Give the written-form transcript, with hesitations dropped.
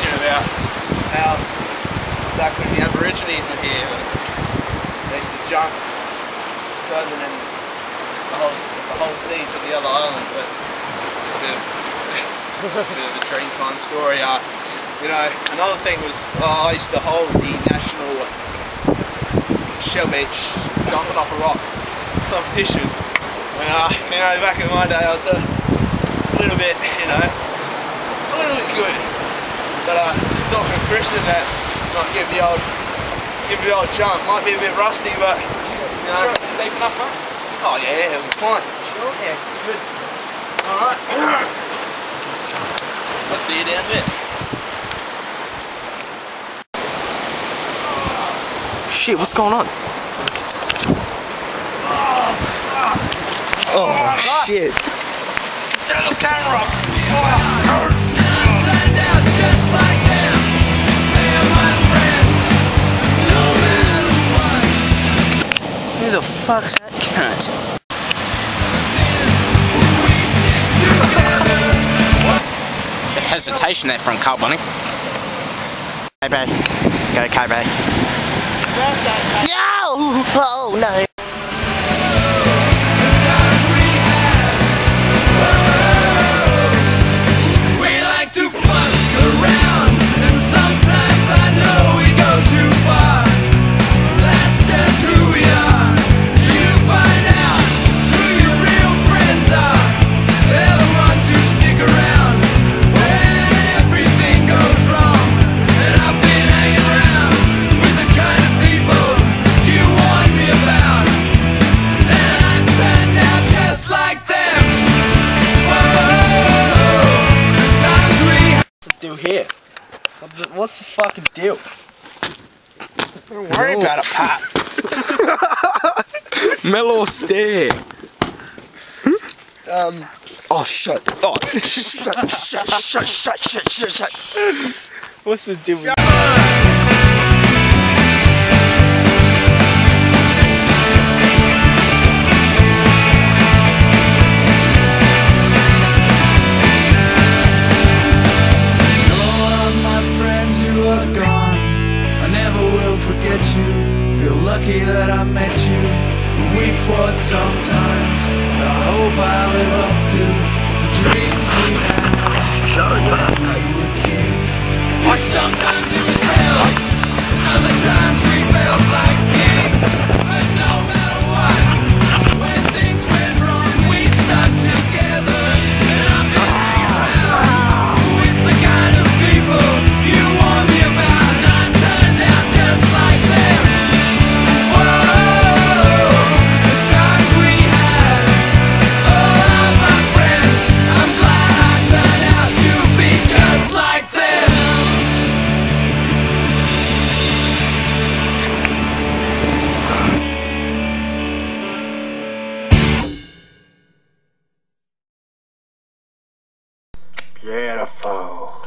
question about how back when the Aborigines were here, they used to jump further than the whole sea to the other island. But a bit of a dream time story. You know, another thing was I used to hold the national shell beach jumping off a rock competition. When you know, back in my day, I was a little bit, you know, a little bit good. But it's just not for Christian that might give the old jump. Might be a bit rusty, but you know. Sure, it's steeping up, mate. Oh yeah, it'll be fine. Sure. Yeah, good. All right. I'll see you down there. Shit, what's going on? Oh shit. Turn the camera up. Turned out just like them. They are my friends, no matter what. Who the fuck's that cunt? We stick together. The hesitation there from Carl Bunny. KB. Go KB. No! Oh no. We like to fuck around, and sometimes I know we go too far. That's just who we are. You find out who your real friends are. They're the ones who stick around when everything goes wrong. And I've been hanging around with the kind of people you warned me about, and I turned out just like them. Deal here. What's the fucking deal? Don't worry about it, Pat. Mellow stare. Oh shut. Oh shut. What's the deal? Forget you, feel lucky that I met you. We fought sometimes, but I hope I live up to the dreams we had when we were kids. But sometimes it was hell, other times we felt like kings. But no matter what, when things went wrong, we stuck together. And I've been hanging around with the kind of people you warned me about. Beautiful.